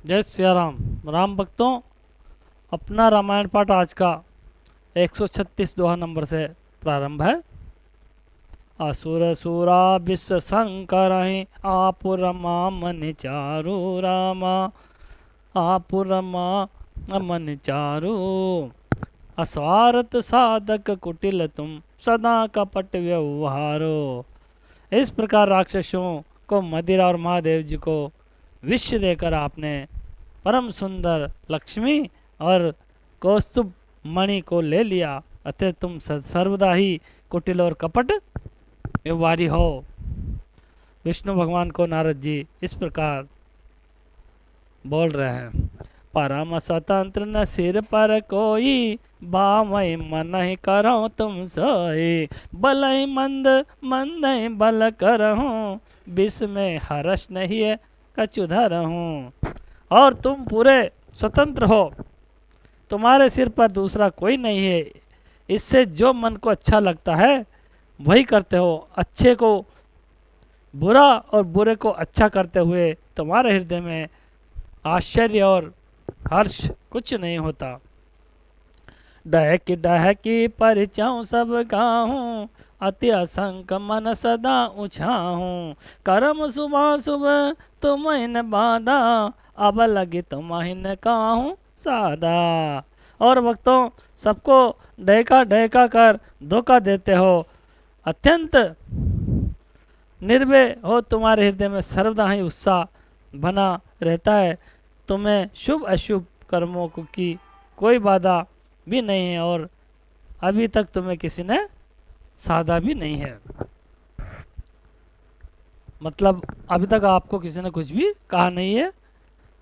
जय सिया राम। राम भक्तों, अपना रामायण पाठ आज का 136 दोहा नंबर से प्रारंभ है। असुर सुरा विश्व शंकर आप रमा मन चारु रामा। आप रमा मन चारु। अस्वार्थ साधक कुटिल तुम सदा कपट व्यवहारो। इस प्रकार राक्षसों को मदिरा और महादेव जी को विष देकर आपने परम सुंदर लक्ष्मी और कौस्तुभ मणि को ले लिया, अतः तुम सर्वदा ही कुटिल और कपट व्यवहारी हो। विष्णु भगवान को नारद जी इस प्रकार बोल रहे हैं। परम स्वतंत्र न सिर पर कोई, बामय मन ही करो तुम सोई। बलय मंद मंद बल करहूँ, विष में हर्ष नहीं है कछुधर हूँ। और तुम पूरे स्वतंत्र हो, तुम्हारे सिर पर दूसरा कोई नहीं है। इससे जो मन को अच्छा लगता है वही करते हो। अच्छे को बुरा और बुरे को अच्छा करते हुए तुम्हारे हृदय में आश्चर्य और हर्ष कुछ नहीं होता। डहकी डहकी परिचय सब गाहूँ, अति असंक मन सदा उछाहूँ। करम सुबह सुबह तुमहिन बाधा, अब लगी तुमहिन काहूँ सादा। और भक्तों, सबको डहका डहका कर धोखा देते हो। अत्यंत निर्भय हो, तुम्हारे हृदय में सर्वदा ही उत्साह बना रहता है। तुम्हें शुभ अशुभ कर्मों की कोई बाधा भी नहीं है और अभी तक तुम्हें किसी ने साधा भी नहीं है। मतलब अभी तक आपको किसी ने कुछ भी कहा नहीं है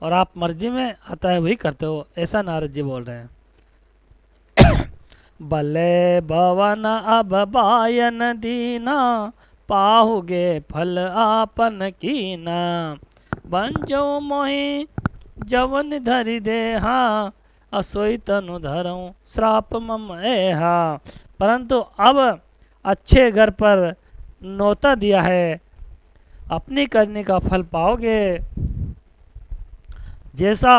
और आप मर्जी में आता है वही करते हो, ऐसा नारद जी बोल रहे हैं। भले भवन अब बायन दीना, पाहुगे फल आपन कीना। बंजो मोहि जवन धरि देहा, असोई तनु धरऊं श्राप मम एहा। परंतु अब अच्छे घर पर नौता दिया है, अपनी करने का फल पाओगे। जैसा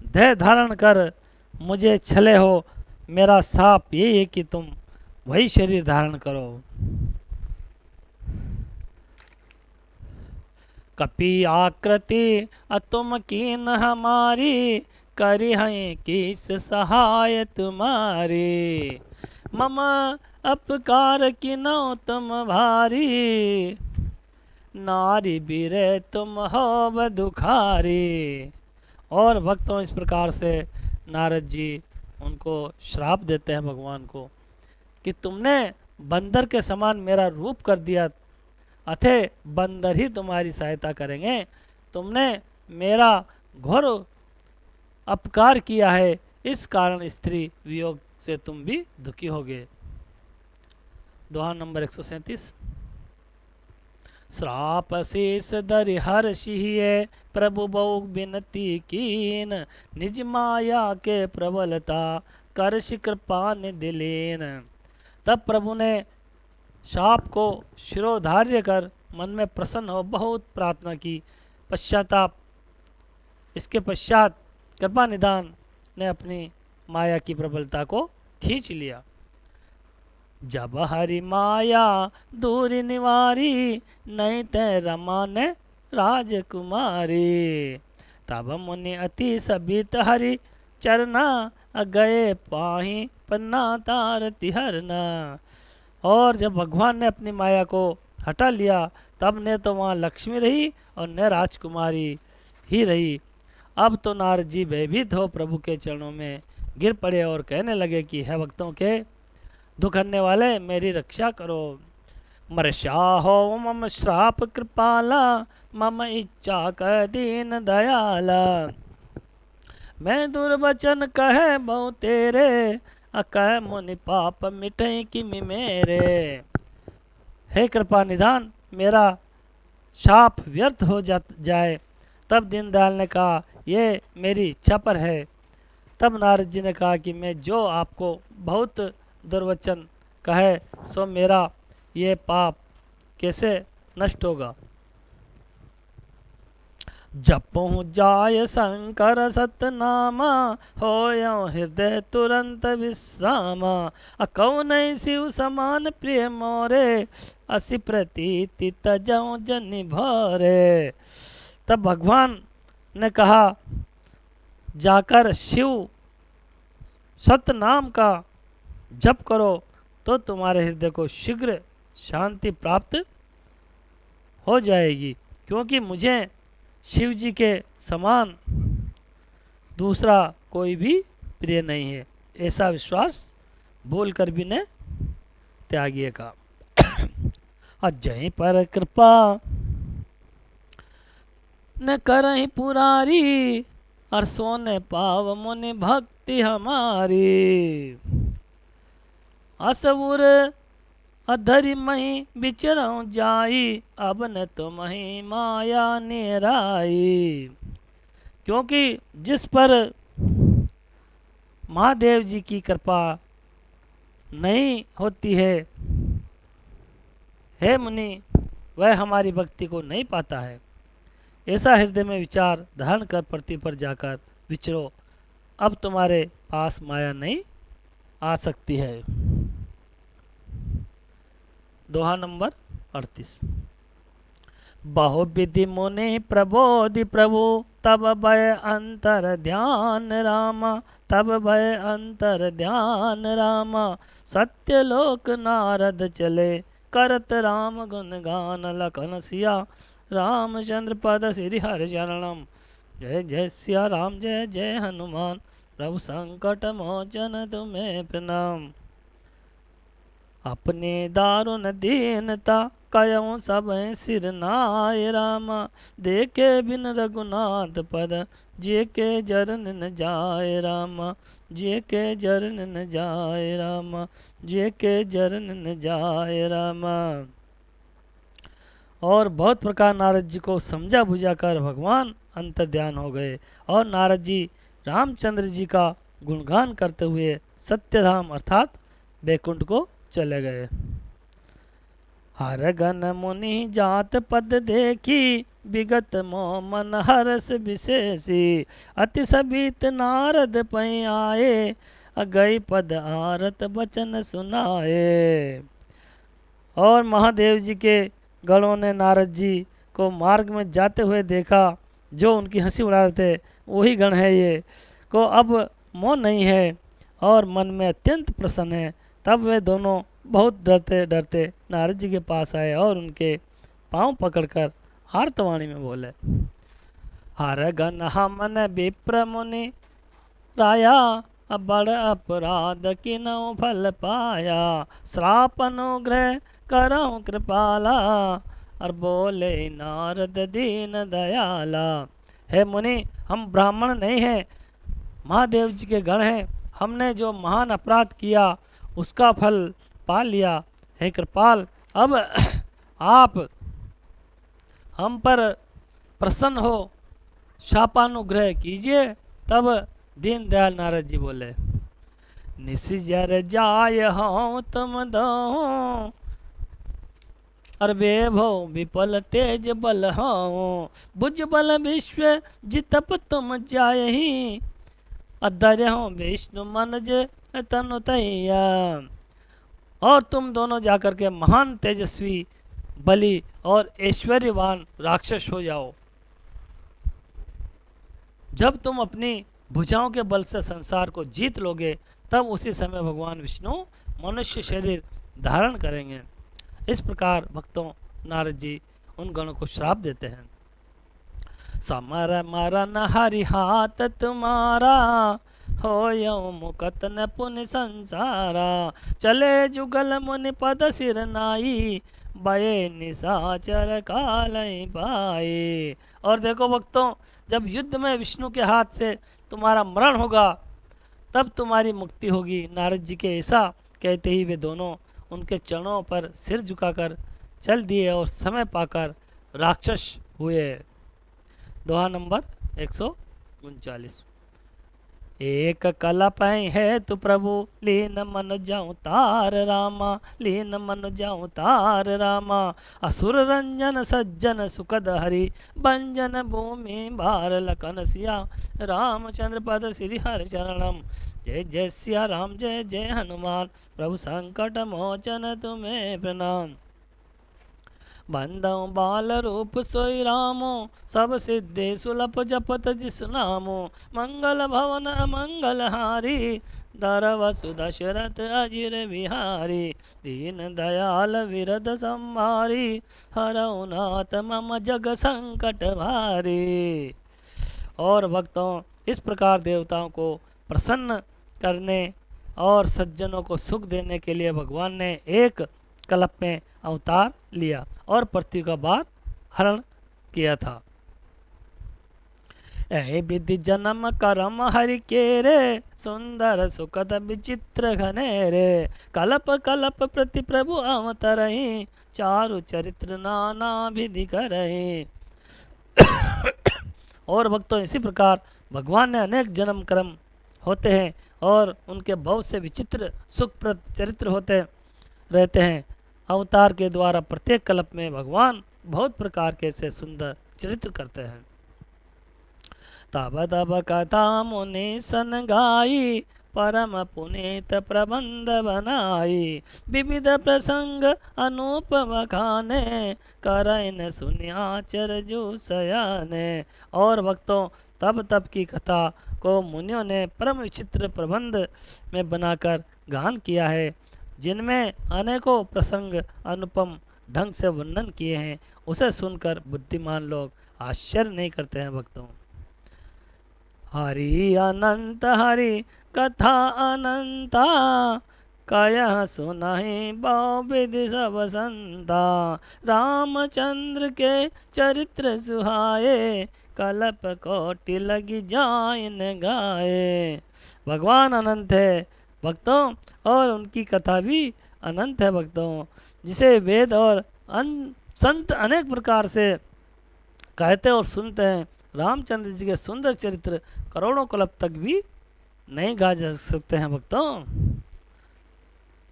देह धारण कर मुझे छले हो, मेरा श्राप यही है कि तुम वही शरीर धारण करो। कपि आकृति तुम कीन हमारी, करी हैं किस सहाय तुम्हारी। मम अपकार किनो तुम भारी, नारी बीरे तुम हो दुखारी। और भक्तों, इस प्रकार से नारद जी उनको श्राप देते हैं भगवान को कि तुमने बंदर के समान मेरा रूप कर दिया, अतः बंदर ही तुम्हारी सहायता करेंगे। तुमने मेरा घोर अपकार किया है, इस कारण स्त्री वियोग से तुम भी दुखी होगे। दोहा नंबर 137। श्राप शेष दरि हर्षिए, प्रभु बहु बिनती कीन। निज माया के प्रबलता, करश कृपा निधिलीन। तब प्रभु ने शाप को शिरोधार्य कर मन में प्रसन्न हो बहुत प्रार्थना की। पश्चाताप इसके पश्चात कृपा निधान ने अपनी माया की प्रबलता को खींच लिया। जब हरि माया दूर निवारी, नहीं ते रमा ने राजकुमारी। तब मुनि अति सबित हरि चरना, गए पाही पन्ना तार तिहरना। और जब भगवान ने अपनी माया को हटा लिया, तब ने तो वहाँ लक्ष्मी रही और न राजकुमारी ही रही। अब तो नारद जी भयभीत हो प्रभु के चरणों में गिर पड़े और कहने लगे कि हे भक्तों के दुख हरने वाले, मेरी रक्षा करो। मर्षा हो मम श्राप कृपाला, मम इच्छा क दीन दयाला। मैं दुर्वचन कहे बहु तेरे, अकह मुनि पाप मिटे किमि मेरे। हे कृपा निधान, मेरा शाप व्यर्थ हो जाए। तब दीनदयाल ने कहा, ये मेरी इच्छा पर है। तब नारद जी ने कहा कि मैं जो आपको बहुत दुर्वचन कहे, सो मेरा ये पाप कैसे नष्ट होगा। जपहु जाय शंकर सतनामा, होयं हृदय तुरंत विश्रामा। अकौ नहीं शिव समान प्रिय मोरे, असि प्रतीति तजौ जनि भोरे। तब भगवान ने कहा, जाकर शिव सतनाम का जप करो तो तुम्हारे हृदय को शीघ्र शांति प्राप्त हो जाएगी, क्योंकि मुझे शिव जी के समान दूसरा कोई भी प्रिय नहीं है। ऐसा विश्वास बोलकर भी ने त्यागी का। अजय पर कृपा न करहि पुरारी, और सोने पाव मुनि भक्ति हमारी। असुर अधरि मही बिचरऊं जाई, अब न तुम्हि माया निराई। क्योंकि जिस पर महादेव जी की कृपा नहीं होती है, हे मुनि, वह हमारी भक्ति को नहीं पाता है। ऐसा हृदय में विचार धारण कर पृथ्वी पर जाकर विचरो, अब तुम्हारे पास माया नहीं आ सकती है। दोहा नंबर 38। बहुविधि मुनि प्रबोधि प्रभु, तब भय अंतर ध्यान रामा, तब भय अंतर ध्यान रामा। सत्यलोक नारद चले, करत राम गुण गान। लखन सिया रामचंद्र पद श्री हरि चरणम। जय जय सिया राम, जय जय हनुमान, प्रभु संकट मोचन तुम्हें प्रणाम। अपने दारुण दीनता, कयऊं सब सिर नाय रामा। देखे बिन रघुनाथ पद, जे के जरन न जाय रामा। जे के जरन न जाय रामा, जे के जरन न जाय रामा। और बहुत प्रकार नारद जी को समझा बुझा कर भगवान अंतर ध्यान हो गए, और नारद जी रामचंद्र जी का गुणगान करते हुए सत्यधाम अर्थात बैकुंठ को चले गए। हर गन मुनि जात पद देखी, विगत मोह मन हरस विशेषी। अति सबित नारद पै आए, गई पद आरत बचन सुनाए। और महादेव जी के गणों ने नारद जी को मार्ग में जाते हुए देखा, जो उनकी हंसी उड़ा रहे थे वही गण है ये, को अब मोह नहीं है और मन में अत्यंत प्रसन्न है। तब वे दोनों बहुत डरते डरते नारद जी के पास आए और उनके पांव पकड़कर आर्तवाणी में बोले, हर गण हमन विप्र मुनि राया, बड़ अपराध किनौ फल पाया। श्राप अनुग्रह करऊं कृपाला, और बोले नारद दीन दयाला। हे मुनि, हम ब्राह्मण नहीं हैं, महादेव जी के गण हैं। हमने जो महान अपराध किया उसका फल पा लिया। हे कृपाल, अब आप हम पर प्रसन्न हो, शापानुग्रह कीजिए। तब दीनदयाल नारद जी बोले, निसिजर जाय हूँ तुम दो, अरबे भो विपल तेज बल हूँ। बुझ बल विश्व जितप तुम जाय ही, अधर्य हूँ विष्णु मन जे तनु तैया। और तुम दोनों जाकर के महान तेजस्वी, बली और ऐश्वर्यवान राक्षस हो जाओ। जब तुम अपनी भुजाओं के बल से संसार को जीत लोगे, तब उसी समय भगवान विष्णु मनुष्य शरीर धारण करेंगे। इस प्रकार भक्तों नारद जी उन गणों को श्राप देते हैं। समर मरन हरि हाथ तुम्हारा, होयौ मुकत न पुनि संसारा। चले जुगल मुनि पद सिर नाई, बये निशाचर कालय पाए। और देखो भक्तों, जब युद्ध में विष्णु के हाथ से तुम्हारा मरण होगा, तब तुम्हारी मुक्ति होगी। नारद जी के ऐसा कहते ही वे दोनों उनके चरणों पर सिर झुकाकर चल दिए और समय पाकर राक्षस हुए। दोहा नंबर 139। एक कलप है तु प्रभु लीन मन जाऊं तार रामा, लीन मन जाऊं तार रामा। असुर रंजन सज्जन सुखद हरि, भंजन भूमि भार लखन सिया। रामचंद्र पद श्री हरि चरणम, जय जय सिया राम जय जय हनुमान। प्रभु संकट मोचन तुम्हें प्रणाम। बंदऊ बाल रूप सोई रामो, सब सिद्धि सुलभ जपत जिस नामो। मंगल भवन अमंगल हारी, दर वसु दशरथ अजिर बिहारी। दीन दयाल विरद संहारी, हरऊ नाथ मम जग संकट भारी। और भक्तों, इस प्रकार देवताओं को प्रसन्न करने और सज्जनों को सुख देने के लिए भगवान ने एक कल्प में अवतार लिया और पृथ्वी का भार हरण किया था। ऐ विधि जन्म करम हरि के रे, सुंदर सुखद विचित्र घनेरे। कल्प कल्प प्रति प्रभु अवतरहि, चारु चरित्र नाना विधि करहि। और भक्तों, इसी प्रकार भगवान ने अनेक जन्म कर्म होते हैं और उनके बहुत से विचित्र सुखप्रद चरित्र होते रहते हैं। अवतार के द्वारा प्रत्येक कल्प में भगवान बहुत प्रकार के से सुंदर चरित्र करते हैं। तब तब कथा मुनि सन गाई, परम पुनीत प्रबंध बनाई। विविध प्रसंग अनुपम खाने, करैन सुन्याचर जो सयाने। और भक्तों, तब तब की कथा को मुनियों ने परम विचित्र प्रबंध में बनाकर गान किया है, जिनमें अनेकों प्रसंग अनुपम ढंग से वर्णन किए हैं। उसे सुनकर बुद्धिमान लोग आश्चर्य नहीं करते हैं। भक्तों, हरि अनंत हरि कथा अनंता, कयह सुनहि बहु विधि सब संता। रामचंद्र के चरित्र सुहाए, कल्प कोटि लगी जाइन गाए। भगवान अनंत है भक्तों, और उनकी कथा भी अनंत है भक्तों, जिसे वेद और संत अनेक प्रकार से कहते और सुनते हैं। रामचंद्र जी के सुंदर चरित्र करोड़ों कल्प तक भी नहीं गा जा सकते हैं भक्तों।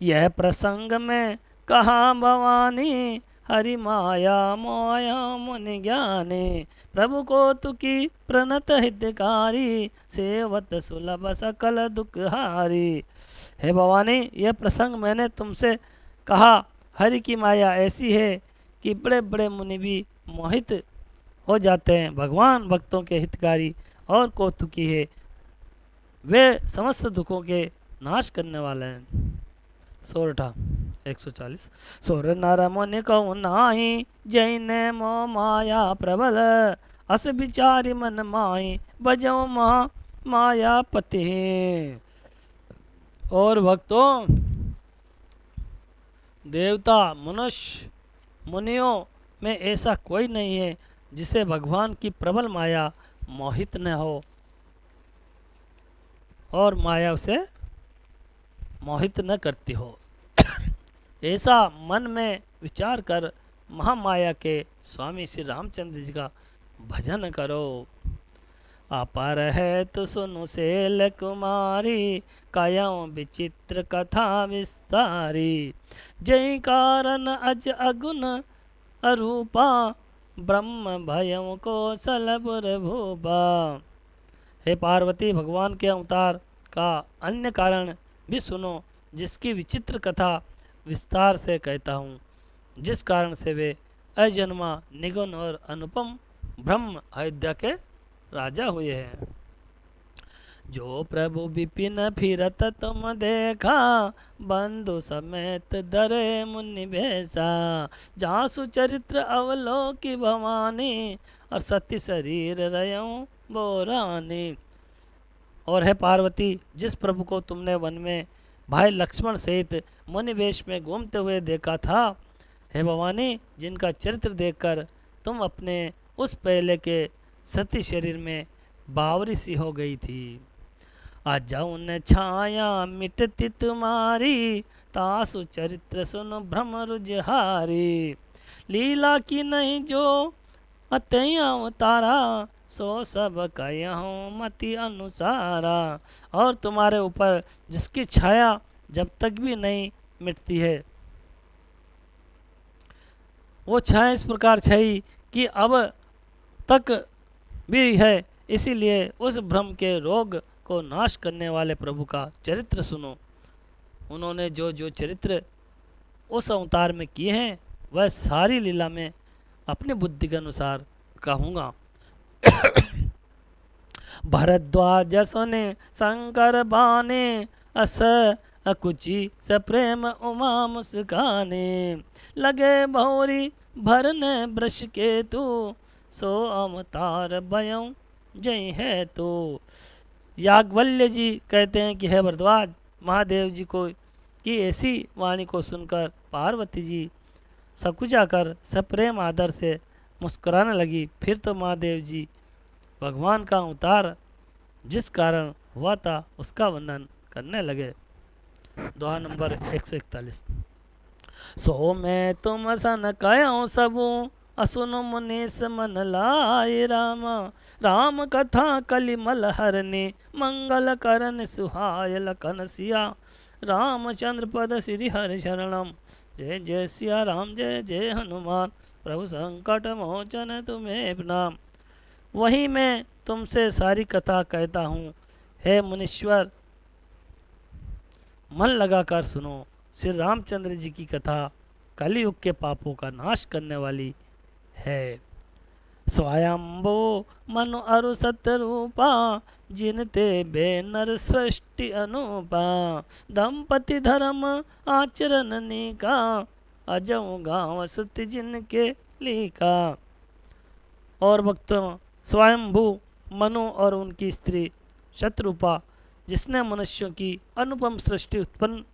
यह प्रसंग में कहा भवानी, हरि माया मोया मुनि ज्ञानी। प्रभु को तुकी प्रणत हितकारी, सेवत सुलभ सकल दुखहारी। हे भवानी, यह प्रसंग मैंने तुमसे कहा। हरि की माया ऐसी है कि बड़े बड़े मुनि भी मोहित हो जाते हैं। भगवान भक्तों के हितकारी और कौतुकी है, वे समस्त दुखों के नाश करने वाले हैं। सोरठा 140। सोर नर मुनि कहु नाही, जैन मो माया प्रबल। अस विचारी मन माई, बजो महा माया पति। और भक्तों, देवता मनुष्य मुनियों में ऐसा कोई नहीं है जिसे भगवान की प्रबल माया मोहित न हो और माया उसे मोहित न करती हो। ऐसा मन में विचार कर महामाया के स्वामी श्री रामचंद्र जी का भजन करो। अपर है तो सुनु शैल कुमारी, कायों विचित्र कथा विस्तारी। जय कारण अज अगुन अरूपा, ब्रह्म भयं कौशलपुर भूपा। हे पार्वती, भगवान के अवतार का अन्य कारण भी सुनो, जिसकी विचित्र कथा विस्तार से कहता हूँ, जिस कारण से वे अजन्मा निगुण और अनुपम ब्रह्म अयोध्या के राजा हुए हैं। जो प्रभु विपिन फिरत तुम देखा, बंधु समेत दरे मुनि भेसा। जासु चरित्र अवलोकी भवानी, और सती शरीर रयऊं बोरानी। और है पार्वती, जिस प्रभु को तुमने वन में भाई लक्ष्मण सहित मुनि वेश में घूमते हुए देखा था, हे भवानी, जिनका चरित्र देखकर तुम अपने उस पहले के सती शरीर में बावरी सी हो गई थी। अजौन छाया मिटती तुम्हारी, तासु चरित्र सुन भ्रम रुझहारी। लीला की नहीं जो अतई अवतारा सो सब कहूँ मति अनुसारा। और तुम्हारे ऊपर जिसकी छाया जब तक भी नहीं मिटती है, वो छाया इस प्रकार छाई कि अब तक भी है। इसीलिए उस भ्रम के रोग को नाश करने वाले प्रभु का चरित्र सुनो। उन्होंने जो जो चरित्र उस अवतार में किए हैं वह सारी लीला में अपनी बुद्धि के अनुसार कहूँगा। भरद्वाज सुने शंकर बाने अस अकुची स प्रेम उमा मुस्काने। लगे भौरी भरने वृष के तू सो अवतार भयं जय है तो। याज्ञवल्क्य जी कहते हैं कि है भरद्वाज, महादेव जी को की ऐसी वाणी को सुनकर पार्वती जी सकुचा कर सप्रेम आदर से मुस्कुराने लगी। फिर तो महादेव जी भगवान का अवतार जिस कारण हुआ था उसका वर्णन करने लगे। दोहा नंबर 141। सो मैं तुम सन कयो सबू असुन मुनीस मन लाए रामा। राम कथा कलिमल हरने मंगल करन सुहाय लखन सिया। रामचंद्र पद श्री हरि शरणम जय जय सिया राम जय जय हनुमान। प्रभु संकट मोचन तुम्हें प्रणाम। वही मैं तुमसे सारी कथा कहता हूँ, हे मुनीश्वर मन लगाकर सुनो। श्री रामचंद्र जी की कथा कलियुग के पापों का नाश करने वाली है। स्वयंभो मनु अरु सतरूपा जिनते बेनर सृष्टि अनुपा। दंपति धर्म आचरण निका अजऊ गाँव सुत जिनके लिखा। और भक्तों, स्वयंभू मनु और उनकी स्त्री शतरूपा जिसने मनुष्यों की अनुपम सृष्टि उत्पन्न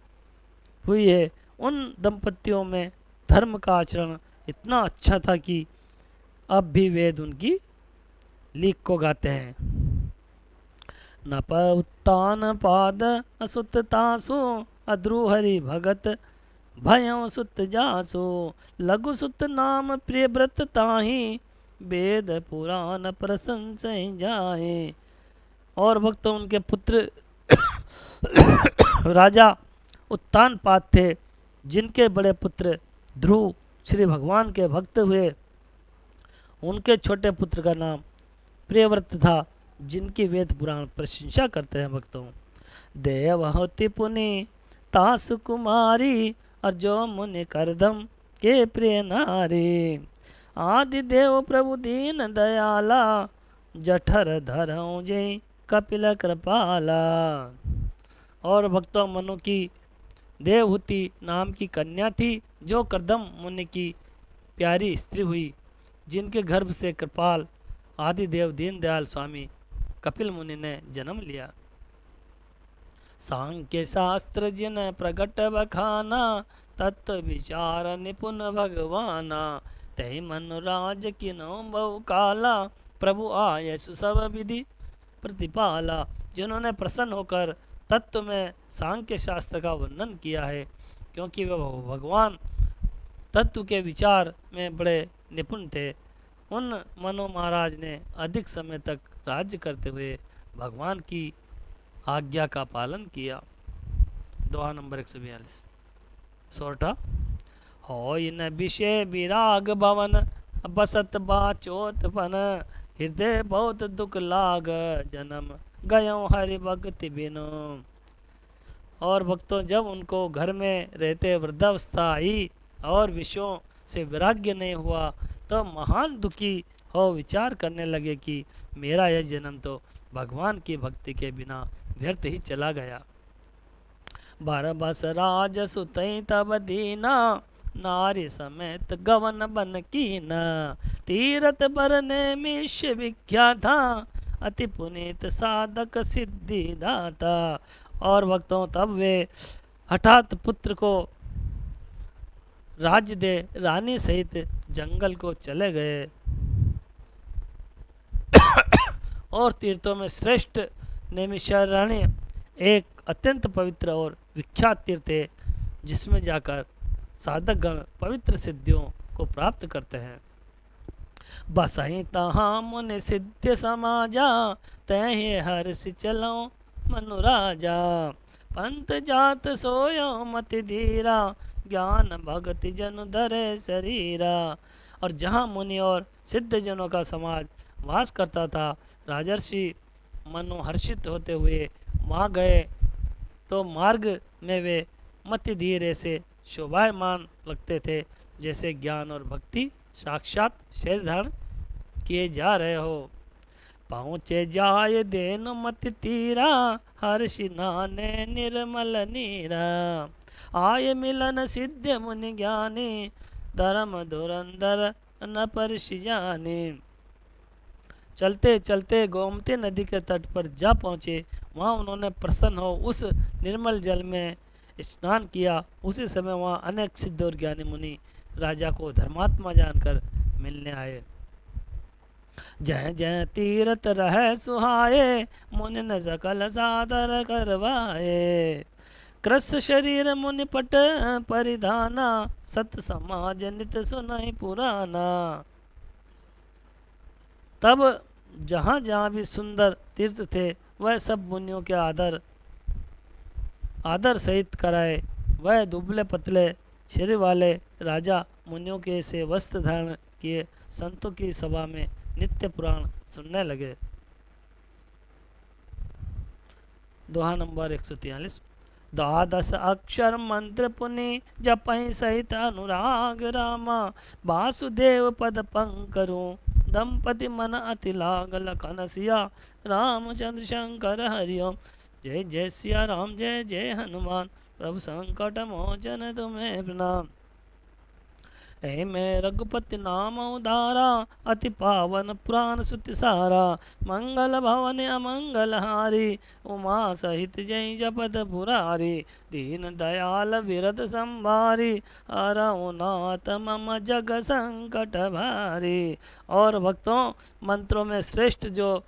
हुई है, उन दंपतियों में धर्म का आचरण इतना अच्छा था कि अब भी वेद उनकी लीक को गाते हैं। नप उत्तान पाद असुत तासु अद्रुहरि भगत भयों सुत जासु। लघु सुत नाम प्रिय व्रत ताहि वेद पुराण प्रशंसय जाए। और भक्तों, उनके पुत्र राजा उत्तानपाद थे, जिनके बड़े पुत्र ध्रुव श्री भगवान के भक्त हुए। उनके छोटे पुत्र का नाम प्रियव्रत था, जिनकी वेद पुराण प्रशंसा करते हैं। भक्तों, देवहूति पुनि तासु कुमारी अर्जो मुनि करदम के प्रिय नारी। आदि देव प्रभु दीन दयाला जठर धरऊं जय कपिल कृपाला। और भक्तों, मनु की देवहूति नाम की कन्या थी, जो करदम मुनि की प्यारी स्त्री हुई, जिनके गर्भ से कृपाल आदिदेव दीनदयाल स्वामी कपिल मुनि ने जन्म लिया। सांख्य शास्त्र जिन प्रगट बखाना तत्व विचार निपुण भगवाना। तहि मनुराज किनो बहु काला प्रभु आय सुसव विधि प्रतिपाला। जिन्होंने प्रसन्न होकर तत्व में सांख्य शास्त्र का वर्णन किया है, क्योंकि वह भगवान तत्व के विचार में बड़े निपुण थे। उन मनु महाराज ने अधिक समय तक राज्य करते हुए भगवान की आज्ञा का पालन किया। दोहा नंबर 142। सोरठा। हो इन विषय विराग भवन बसत बाचोतपन। हृदय बहुत दुख लाग जन्म गयो हरि भक्ति बिनु। और भक्तों, जब उनको घर में रहते वृद्धावस्था आई और विषयों से वैराग्य नहीं हुआ, तो महान दुखी हो विचार करने लगे कि मेरा यह जन्म तो भगवान की भक्ति के बिना व्यर्थ ही चला गया। 12 बस राज सुतई तब दीना नारी समेत गवन बन कीना। तीरथ बरने मिश विख्या था अति पुनीत साधक सिद्धि दाता। और भक्तों, तब वे हठात पुत्र को राज्य दे रानी सहित जंगल को चले गए और तीर्थों में श्रेष्ठ नैमिषारण्य एक अत्यंत पवित्र और विख्यात तीर्थ है, जिसमें जाकर साधकगण पवित्र सिद्धियों को प्राप्त करते हैं। बसहि तहाँ मुनि सिद्ध समाजा, तहि हर्ष चलो मनु राजा। पंत जात सोयो मति धीरा, ज्ञान भगति जन धरे शरीरा। और जहाँ मुनि और सिद्ध जनों का समाज वास करता था, राजर्षि मनोहर्षित होते हुए वहाँ गए तो मार्ग में वे मति धीरे से शोभायमान लगते थे, जैसे ज्ञान और भक्ति साक्षात शरीर धारण किए जा रहे हो। पहुँचे जाय देन मति तीरा, हर्षि नाने निर्मल नीरा। आय मिलन सिद्ध मुनि ज्ञानी, धर्म धुरंधर न परषि जाने। चलते चलते गोमती नदी के तट पर जा पहुँचे। वहाँ उन्होंने प्रसन्न हो उस निर्मल जल में स्नान किया। उसी समय वहाँ अनेक सिद्ध और ज्ञानी मुनि राजा को धर्मात्मा जानकर मिलने आए। जय जय तीरथ रहे सुहाए, मुनि न सकल सादर करवाए। कृस शरीर मुनि पट परिधाना, सत समाज नित सुनाई पुराना। तब जहाँ जहाँ भी सुंदर तीर्थ थे, वह सब मुनियों के आदर सहित कराए। वह दुबले पतले शरीर वाले राजा मुनियों के से वस्त्र धारण किए संतों की सभा में नित्य पुराण सुनने लगे। दोहा नंबर 143। द्वादश अक्षर मंत्र पुनि, जपहि सहित अनुराग रामा। वासुदेव पद पंकरू, दंपति मन अति लाग। लखन सिया रामचंद्र शंकर हरिओम। जय जय सिया राम, जय जय हनुमान। प्रभु संकट मोचन तुम्हें प्रणाम। हे मैं रघुपति नाम उदारा, अति पावन पुराण सुति सारा। मंगल भवन अमंगल हारी, उमा सहित जय जपत पुरारी। दीन दयाल विरत संभारी, हरऊ नाथ मम जग संकट भारी। और भक्तों, मंत्रों में श्रेष्ठ जो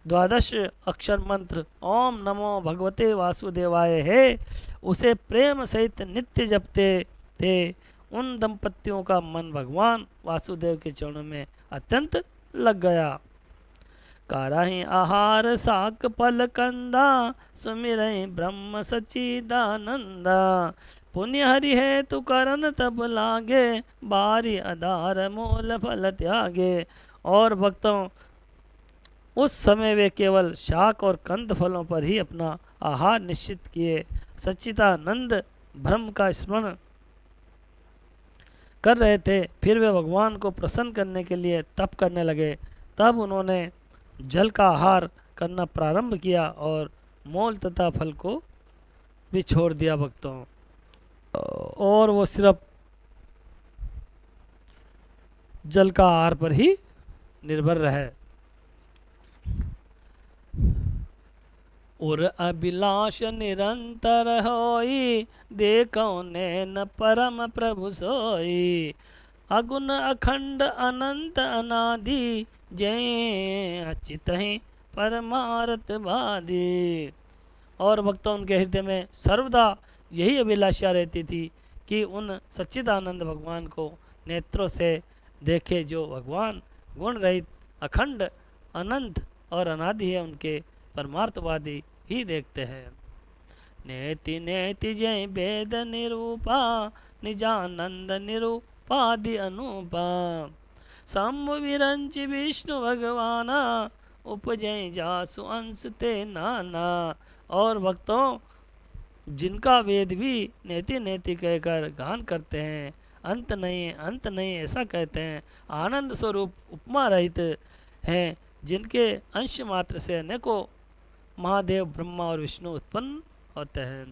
द्वादश अक्षर मंत्र ओम नमो भगवते वासुदेवाय है, उसे प्रेम सहित नित्य जपते थे। उन दंपतियों का मन भगवान वासुदेव के चरणों में अत्यंत लग गया। कराही आहार साक पल कंदा, सुमिरहि ब्रह्म सच्चिदानंदा। पुण्य हरि है तु करन तब लागे, बारी आधार मूल फल त्यागे। और भक्तों, उस समय वे केवल शाक और कंद फलों पर ही अपना आहार निश्चित किए सच्चिदानंद ब्रह्म का स्मरण कर रहे थे। फिर वे भगवान को प्रसन्न करने के लिए तप करने लगे। तब उन्होंने जल का आहार करना प्रारंभ किया और मोल तथा फल को भी छोड़ दिया भक्तों, और वो सिर्फ जल का आहार पर ही निर्भर रहे। उर अभिलाष निरंतर होई, देखो नैन परम प्रभु सोई। अगुण अखंड अनंत अनादि, जय अचित परमारथ बादी। और भक्तों, उनके हृदय में सर्वदा यही अभिलाषा रहती थी कि उन सच्चिदानंद भगवान को नेत्रों से देखे, जो भगवान गुण रहित अखंड अनंत और अनादि है, उनके परमार्थवादी ही देखते हैं। नेति नेति जय वेद निरूपा, निजानंद निरूपादि अनुपा। शंभु विरंच विष्णु भगवाना, उपजय जासु अंश ते नाना। और भक्तों, जिनका वेद भी नेति नेति कहकर गान करते हैं, अंत नहीं अंत नहीं ऐसा कहते हैं, आनंद स्वरूप उपमा रहित हैं, जिनके अंश मात्र से अनेकों महादेव ब्रह्मा और विष्णु उत्पन्न होते हैं।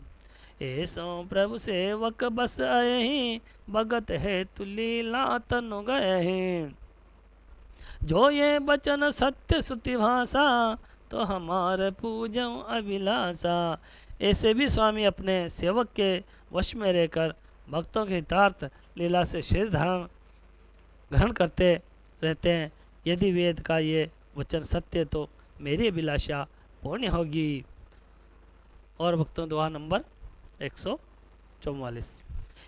ऐसो प्रभु सेवक बस अहि, भगत है तुलीला तनु गए। जो ये बचन सत्य सुति भाषा, तो हमारे पूजो अभिलाषा। ऐसे भी स्वामी अपने सेवक के वश में रहकर भक्तों के हितार्थ लीला से शरीर धारण ग्रहण करते रहते हैं। यदि वेद का ये वचन सत्य, तो मेरी अभिलाषा पूर्ण होगी। और भक्तों, दुआ नंबर 144।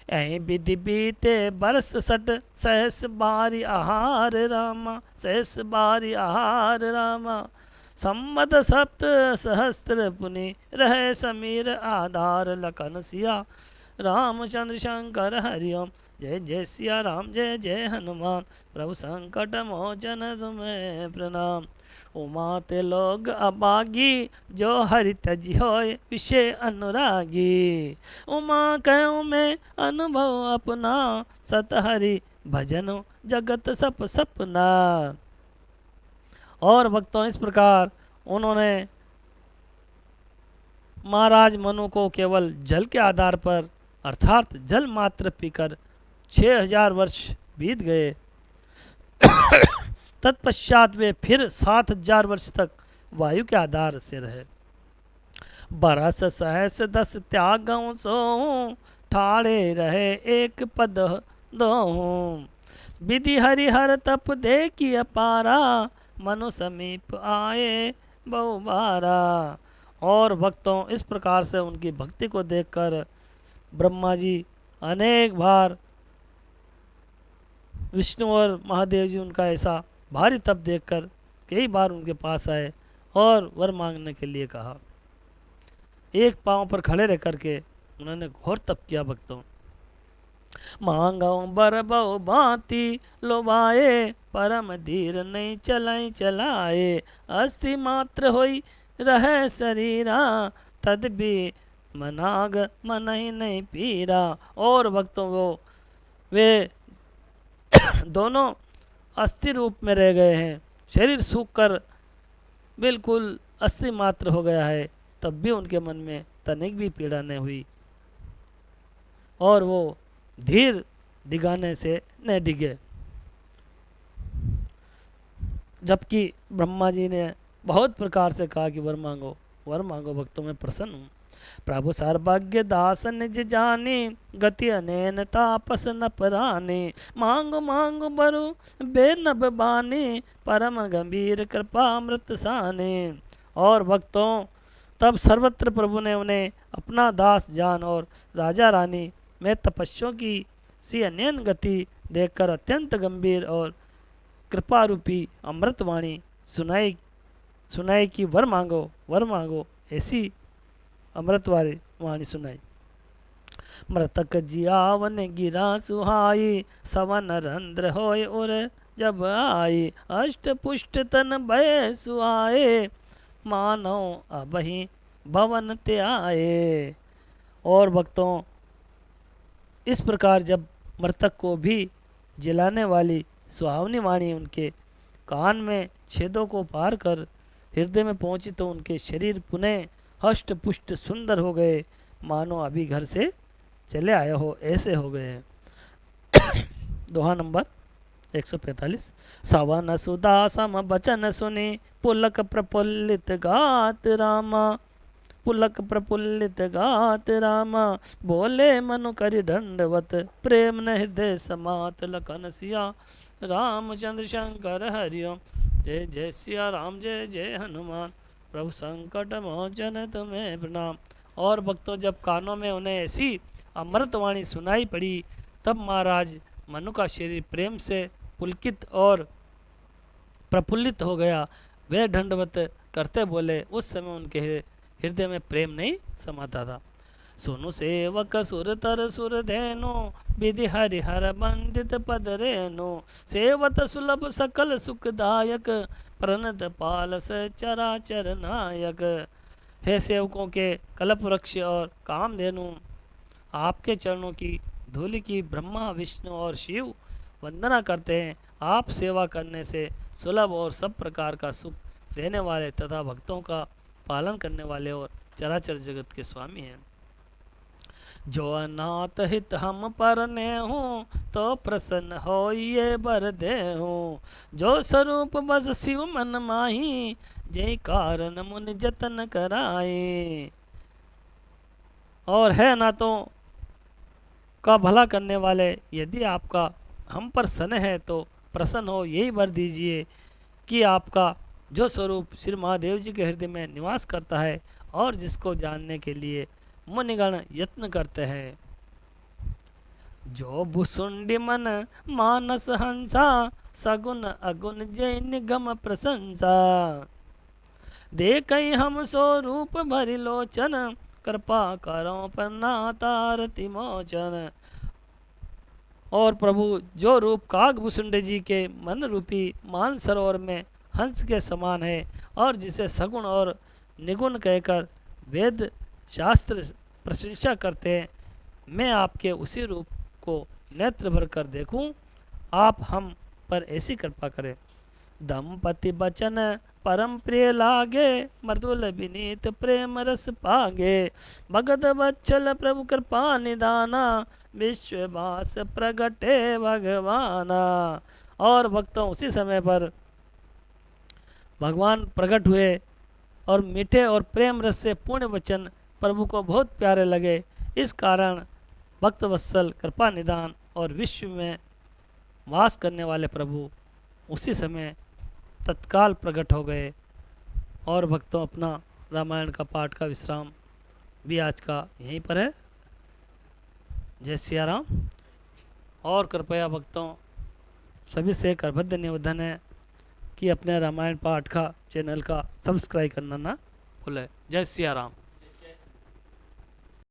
ऐं विधि बीते बरस सट सहस बारी आहार रामा, सहस बारी आहार रामा। सम्मत सप्त सहस्त्र पुनि रहे समीर आधार लखन सिया, रामचंद्र शंकर हरिओम। जय जय सिया राम, जय जय हनुमान, प्रभु संकट मोचन तुम्हें प्रणाम। उमा ते लोग अबागी, जो हरि तज होय विषय अनुरागी। उमा कहूँ मैं अनुभव अपना, सत हरि भजन जगत सप सपना। और भक्तों इस प्रकार उन्होंने महाराज मनु को केवल जल के आधार पर अर्थात जल मात्र पीकर 6000 वर्ष बीत गए। तत्पश्चात वे फिर 7000 वर्ष तक वायु के आधार से रहे। बरस सहस 10 त्यागों सो, ठाड़े रहे एक पद दो। विधि हरिहर तप दे की अपारा, मनु समीप आए बहुबारा। और भक्तों इस प्रकार से उनकी भक्ति को देखकर ब्रह्मा जी अनेक बार विष्णु और महादेव जी उनका ऐसा भारी तप देखकर कई बार उनके पास आए और वर मांगने के लिए कहा। एक पांव पर खड़े रह करके उन्होंने घोर तप किया। भक्तों मांगो बर बहु भांति लोभाए, परम धीर नहीं चलाई चलाए। अस्थि मात्र होई रहे शरीरा, तद भी मनाग मन ही नहीं पीरा। और भक्तों वे दोनों अस्थि रूप में रह गए हैं, शरीर सूख कर बिल्कुल अस्थि मात्र हो गया है, तब भी उनके मन में तनिक भी पीड़ा नहीं हुई और वो धीर डिगाने से न डिगे। जबकि ब्रह्मा जी ने बहुत प्रकार से कहा कि वर मांगो, वर मांगो, भक्तों में प्रसन्न हूँ। प्रभु सर्वज्ञ दास निज जानी, गति अनैन तापस न परानी। मांगो मांगो बरु बेनब बानी, परम गंभीर कृपा अमृत सानी। और भक्तों तब सर्वत्र प्रभु ने उन्हें अपना दास जान और राजा रानी में तपस्या की सी अनैन गति देखकर अत्यंत गंभीर और कृपा रूपी अमृतवाणी सुनाई कि वर मांगो, ऐसी अमृतवाणी वाणी सुनाई। मृतक जियावन गिरा सुहाई, सवन रंध्र होय और जब आई। अष्ट पुष्ट तन भय सुहाए, मानो अबहि भवन ते आए। और भक्तों इस प्रकार जब मृतक को भी जिलाने वाली सुहावनी वाणी उनके कान में छेदों को पार कर हृदय में पहुंची तो उनके शरीर पुनः हष्ट पुष्ट सुंदर हो गए, मानो अभी घर से चले आए हो ऐसे हो गए। दोहा नंबर 145। सवन सुदा सम बचन सुनी, पुलक प्रफुल्लित गात रामा। पुलक प्रफुल्लित गात रामा, बोले मनु करि दंडवत। प्रेम न हृदय समात लखन सिया, रामचंद्र शंकर हरिओम। जय जय सिया राम, जय जय हनुमान, प्रभु संकट मोचन तुम्हें प्रणाम। और भक्तों जब कानों में उन्हें ऐसी अमृतवाणी सुनाई पड़ी तब महाराज मनु का शरीर प्रेम से पुलकित और प्रफुल्लित हो गया। वे दंडवत करते बोले, उस समय उनके हृदय में प्रेम नहीं समाता था। सुनु सेवक सुर तर सुर धेनु, विधि हरिहर बंदित पद रेनु। सेवत सुलभ सकल सुखदायक, प्रणत पालस चराचर नायक। हे सेवकों के कल्प वृक्ष और कामधेनु, आपके चरणों की धूलि की ब्रह्मा विष्णु और शिव वंदना करते हैं। आप सेवा करने से सुलभ और सब प्रकार का सुख देने वाले तथा भक्तों का पालन करने वाले और चराचर जगत के स्वामी हैं। जो अनाथ हित हम परने हूँ, तो प्रसन्न हो ये बर दे हूँ। जो स्वरूप बस शिव मन माही, जय कारण मुनि जतन कराए। और है नातों का भला करने वाले, यदि आपका हम पर स्नेह है तो प्रसन्न हो यही वर दीजिए कि आपका जो स्वरूप श्री महादेव जी के हृदय में निवास करता है और जिसको जानने के लिए मुनिगण यत्न करते हैं। जो भुसुंडी मन मानस हंसा, सगुन अगुन जय निगम प्रशंसा। देखई हम सो रूप भरि लोचन, कृपा करो पन्ना तारति मोचन। और प्रभु जो रूप कागभूषुंड जी के मन रूपी मान सरोवर में हंस के समान है, और जिसे सगुण और निगुण कहकर वेद शास्त्र प्रशंसा करते हैं, मैं आपके उसी रूप को नेत्र भर कर देखूं। आप हम पर ऐसी कृपा करें। दंपति बचन परम प्रिय लागे, मृदुल विनीत प्रेम रस पागे। भगत बच्चल प्रभु कृपा निदाना, विश्ववास प्रगटे भगवाना। और भक्तों उसी समय पर भगवान प्रकट हुए और मीठे और प्रेम रस से पूर्ण वचन प्रभु को बहुत प्यारे लगे। इस कारण भक्त वत्सल कृपा निदान और विश्व में वास करने वाले प्रभु उसी समय तत्काल प्रकट हो गए। और भक्तों अपना रामायण का पाठ का विश्राम भी आज का यहीं पर है। जय सिया राम। और कृपया भक्तों सभी से करबद्ध निवेदन है कि अपने रामायण पाठ का चैनल का सब्सक्राइब करना ना भूलें। जय सिया राम।